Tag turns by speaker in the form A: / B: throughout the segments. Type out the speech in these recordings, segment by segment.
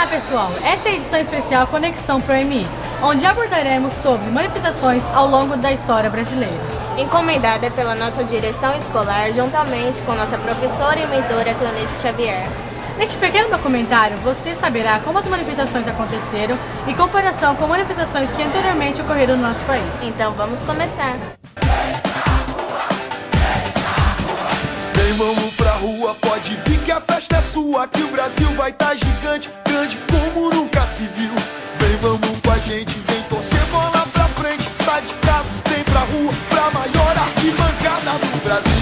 A: Olá pessoal, essa é a edição especial Conexão ProMI, onde abordaremos sobre manifestações ao longo da história brasileira.
B: Encomendada pela nossa direção escolar, juntamente com nossa professora e mentora Cleonice Xavier.
A: Neste pequeno documentário, você saberá como as manifestações aconteceram em comparação com manifestações que anteriormente ocorreram no nosso país.
B: Então vamos começar.
C: Vem, vamos pra rua, pode vir que a festa é sua, que o Brasil vai tá gigante, grande como nunca se viu. Vem, vamos com a gente, vem torcer bola pra frente, sai de casa, vem pra rua, pra maior arquibancada do Brasil.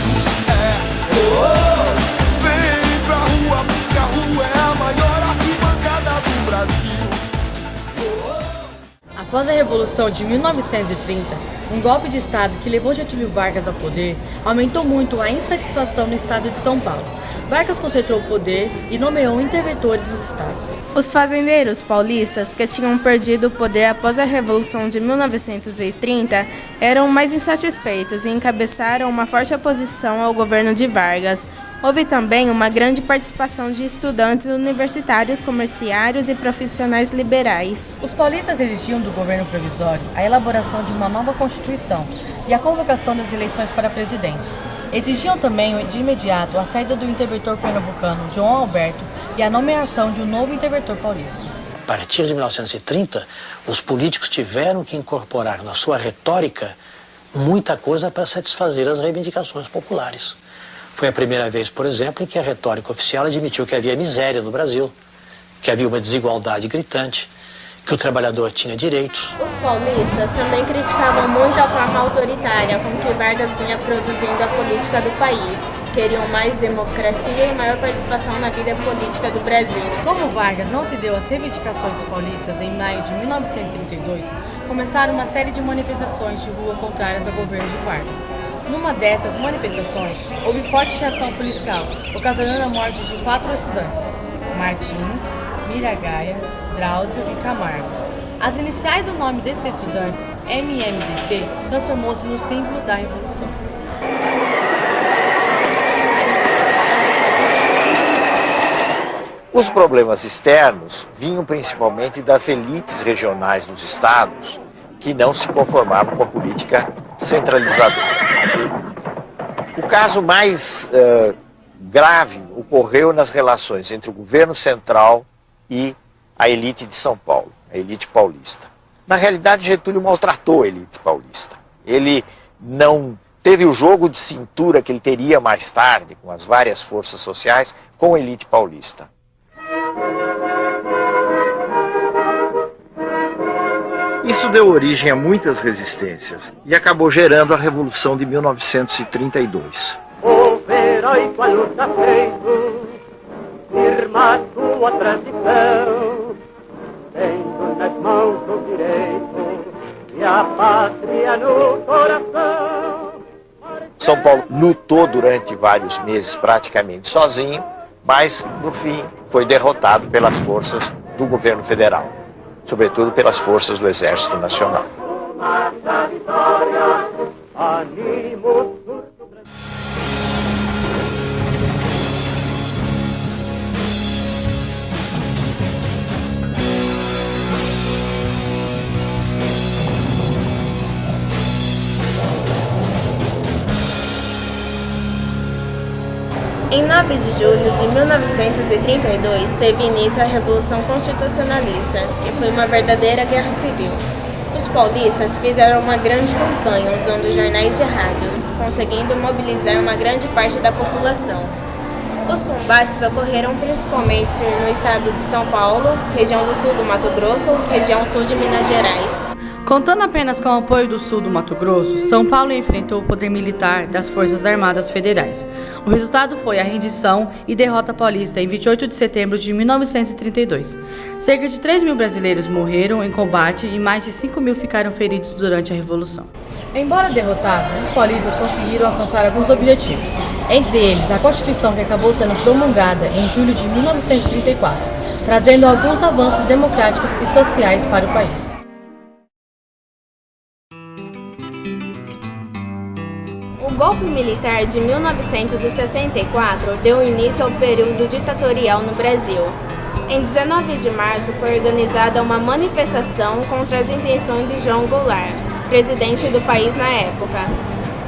C: Vem pra rua, porque a rua é a maior arquibancada do Brasil.
A: Após a Revolução de 1930, um golpe de Estado que levou Getúlio Vargas ao poder, aumentou muito a insatisfação no estado de São Paulo. Vargas concentrou o poder e nomeou interventores nos estados.
D: Os fazendeiros paulistas, que tinham perdido o poder após a Revolução de 1930, eram mais insatisfeitos e encabeçaram uma forte oposição ao governo de Vargas. Houve também uma grande participação de estudantes universitários, comerciários e profissionais liberais.
A: Os paulistas exigiam do governo provisório a elaboração de uma nova Constituição e a convocação das eleições para presidente. Exigiam também de imediato a saída do interventor pernambucano João Alberto e a nomeação de um novo interventor paulista.
E: A partir de 1930, os políticos tiveram que incorporar na sua retórica muita coisa para satisfazer as reivindicações populares. Foi a primeira vez, por exemplo, em que a retórica oficial admitiu que havia miséria no Brasil, que havia uma desigualdade gritante, que o trabalhador tinha direitos.
B: Os paulistas também criticavam muito a forma autoritária com que Vargas vinha produzindo a política do país. Queriam mais democracia e maior participação na vida política do Brasil.
A: Como Vargas não atendeu às reivindicações paulistas em maio de 1932, começaram uma série de manifestações de rua contrárias ao governo de Vargas. Numa dessas manifestações, houve forte reação policial, ocasionando a morte de 4 estudantes: Martins, Miragaia, Drauzio e Camargo. As iniciais do nome desses estudantes, MMDC, transformou-se no símbolo da Revolução.
F: Os problemas externos vinham principalmente das elites regionais dos estados, que não se conformavam com a política centralizadora. O caso mais grave ocorreu nas relações entre o governo central e a elite de São Paulo, a elite paulista. Na realidade, Getúlio maltratou a elite paulista. Ele não teve o jogo de cintura que ele teria mais tarde, com as várias forças sociais, com a elite paulista. Isso deu origem a muitas resistências e acabou gerando a Revolução de 1932.
G: O heróico a luta feito, firma sua tradição, tendo nas mãos o direito e a pátria no coração.
F: São Paulo lutou durante vários meses praticamente sozinho, mas no fim foi derrotado pelas forças do governo federal, sobretudo pelas forças do Exército Nacional.
D: Em 9 de julho de 1932, teve início a Revolução Constitucionalista, que foi uma verdadeira guerra civil. Os paulistas fizeram uma grande campanha usando jornais e rádios, conseguindo mobilizar uma grande parte da população. Os combates ocorreram principalmente no estado de São Paulo, região do sul do Mato Grosso, região sul de Minas Gerais.
A: Contando apenas com o apoio do sul do Mato Grosso, São Paulo enfrentou o poder militar das Forças Armadas Federais. O resultado foi a rendição e derrota paulista em 28 de setembro de 1932. Cerca de 3.000 brasileiros morreram em combate e mais de 5.000 ficaram feridos durante a Revolução. Embora derrotados, os paulistas conseguiram alcançar alguns objetivos. Entre eles, a Constituição, que acabou sendo promulgada em julho de 1934, trazendo alguns avanços democráticos e sociais para o país.
D: O golpe militar de 1964 deu início ao período ditatorial no Brasil. Em 19 de março foi organizada uma manifestação contra as intenções de João Goulart, presidente do país na época.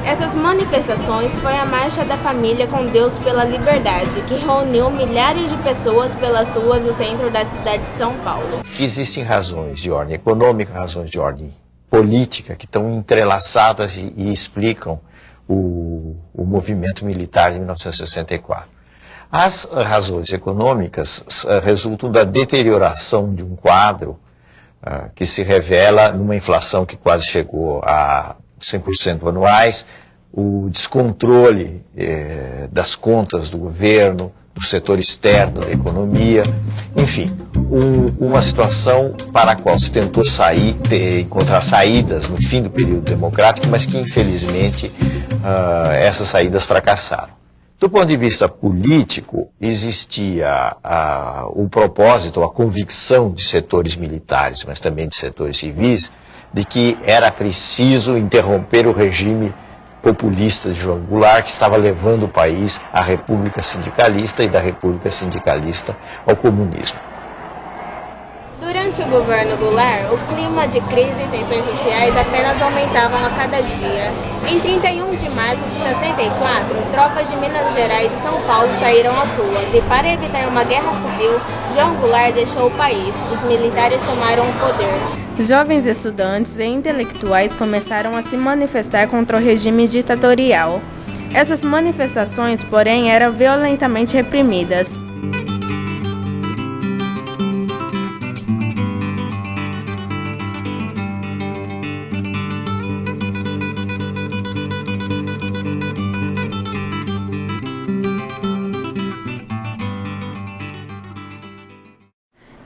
D: Essas manifestações foi a Marcha da Família com Deus pela Liberdade, que reuniu milhares de pessoas pelas ruas do centro da cidade de São Paulo.
F: Existem razões de ordem econômica, razões de ordem política, que estão entrelaçadas e explicam o movimento militar de 1964. As razões econômicas resultam da deterioração de um quadro que se revela numa inflação que quase chegou a 100% anuais, o descontrole das contas do governo, do setor externo da economia, enfim, uma situação para a qual se tentou encontrar saídas no fim do período democrático, mas que infelizmente essas saídas fracassaram. Do ponto de vista político, existia o propósito, a convicção de setores militares, mas também de setores civis, de que era preciso interromper o regime populista de João Goulart, que estava levando o país à República Sindicalista e da República Sindicalista ao comunismo.
D: Durante o governo Goulart, o clima de crise e tensões sociais apenas aumentavam a cada dia. Em 31 de março de 64, tropas de Minas Gerais e São Paulo saíram às ruas e, para evitar uma guerra civil, João Goulart deixou o país. Os militares tomaram o poder. Jovens estudantes e intelectuais começaram a se manifestar contra o regime ditatorial. Essas manifestações, porém, eram violentamente reprimidas.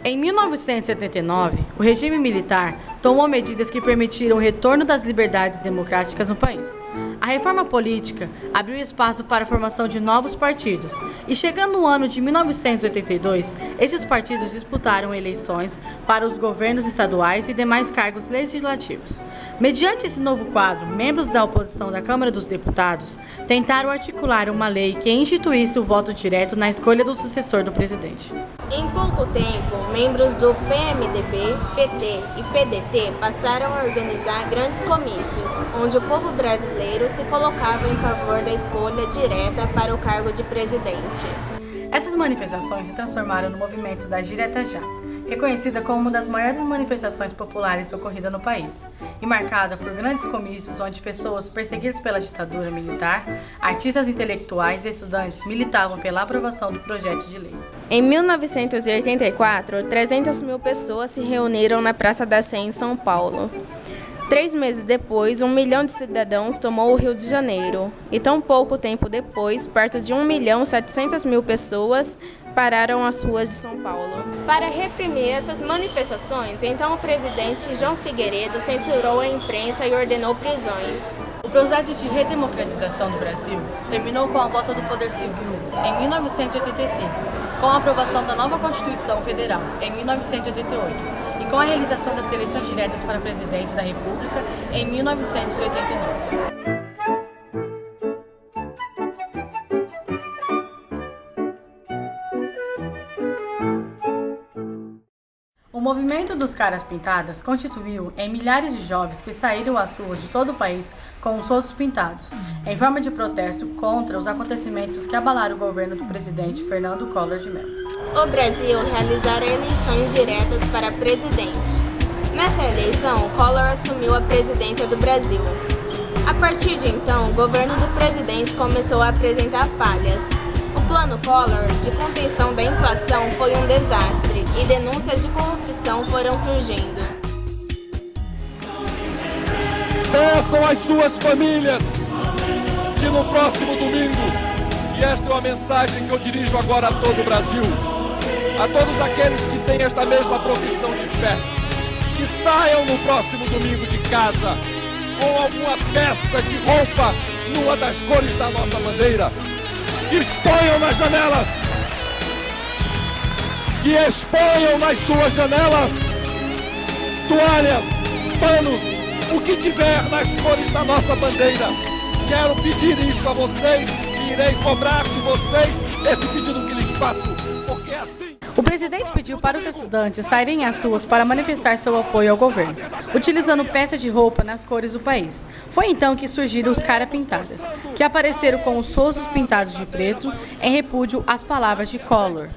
A: Em 1979, o regime militar tomou medidas que permitiram o retorno das liberdades democráticas no país. A reforma política abriu espaço para a formação de novos partidos e, chegando no ano de 1982, esses partidos disputaram eleições para os governos estaduais e demais cargos legislativos. Mediante esse novo quadro, membros da oposição da Câmara dos Deputados tentaram articular uma lei que instituísse o voto direto na escolha do sucessor do presidente.
D: Em pouco tempo, membros do PMDB, PT e PDT passaram a organizar grandes comícios, onde o povo brasileiro se colocava em favor da escolha direta para o cargo de presidente.
A: Essas manifestações se transformaram no movimento da Direta Já, reconhecida como uma das maiores manifestações populares ocorridas no país, e marcada por grandes comícios onde pessoas perseguidas pela ditadura militar, artistas intelectuais e estudantes militavam pela aprovação do projeto de lei.
D: Em 1984, 300 mil pessoas se reuniram na Praça da Sé, em São Paulo. 3 meses depois, 1 milhão de cidadãos tomou o Rio de Janeiro. E tão pouco tempo depois, perto de 1.700.000 pessoas pararam as ruas de São Paulo. Para reprimir essas manifestações, então o presidente João Figueiredo censurou a imprensa e ordenou prisões.
A: O processo de redemocratização do Brasil terminou com a volta do Poder Civil em 1985, com a aprovação da nova Constituição Federal em 1988 e com a realização das eleições diretas para presidente da República em 1989. O movimento dos Caras Pintadas constituiu em milhares de jovens que saíram às ruas de todo o país com os rostos pintados, em forma de protesto contra os acontecimentos que abalaram o governo do presidente Fernando Collor de Mello.
D: O Brasil realizara eleições diretas para presidente. Nessa eleição, Collor assumiu a presidência do Brasil. A partir de então, o governo do presidente começou a apresentar falhas. O plano Collor de contenção da inflação foi um desastre e denúncias de corrupção foram surgindo.
H: Peçam às suas famílias que no próximo domingo, e esta é uma mensagem que eu dirijo agora a todo o Brasil, a todos aqueles que têm esta mesma profissão de fé, que saiam no próximo domingo de casa com alguma peça de roupa numa das cores da nossa bandeira, que exponham nas janelas, que exponham nas suas janelas toalhas, panos, o que tiver nas cores da nossa bandeira. Quero pedir isto a vocês e irei cobrar de vocês esse pedido que lhes faço, porque
A: O presidente pediu para os estudantes saírem às ruas para manifestar seu apoio ao governo, utilizando peças de roupa nas cores do país. Foi então que surgiram os cara-pintadas, que apareceram com os rostos pintados de preto em repúdio às palavras de Collor.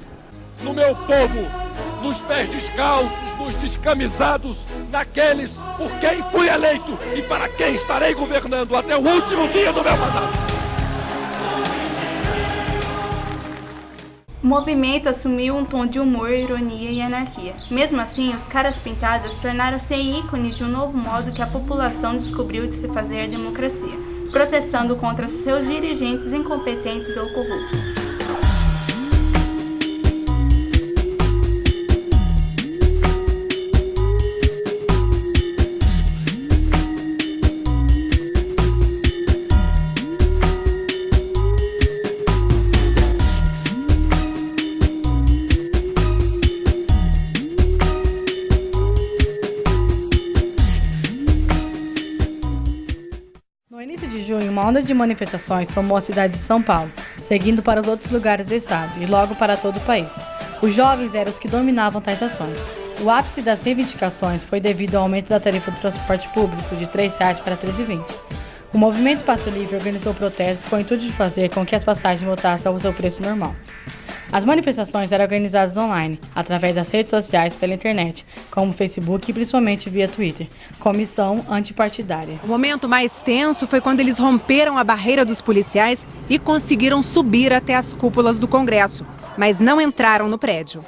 H: No meu povo, nos pés descalços, nos descamisados, naqueles por quem fui eleito e para quem estarei governando até o último dia do meu mandato.
I: O movimento assumiu um tom de humor, ironia e anarquia. Mesmo assim, os caras pintadas tornaram-se ícones de um novo modo que a população descobriu de se fazer a democracia, protestando contra seus dirigentes incompetentes ou corruptos.
A: No início de junho, uma onda de manifestações tomou a cidade de São Paulo, seguindo para os outros lugares do estado e logo para todo o país. Os jovens eram os que dominavam tais ações. O ápice das reivindicações foi devido ao aumento da tarifa do transporte público de R$ 3,00 para R$ 3,20. O movimento Passe Livre organizou protestos com o intuito de fazer com que as passagens voltassem ao seu preço normal. As manifestações eram organizadas online, através das redes sociais pela internet, como Facebook e principalmente via Twitter, comissão antipartidária.
J: O momento mais tenso foi quando eles romperam a barreira dos policiais e conseguiram subir até as cúpulas do Congresso, mas não entraram no prédio.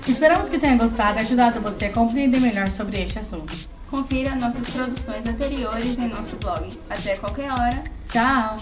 A: Esperamos que tenha gostado e ajudado você a compreender melhor sobre este assunto.
I: Confira nossas produções anteriores em nosso blog. Até qualquer hora.
A: Tchau!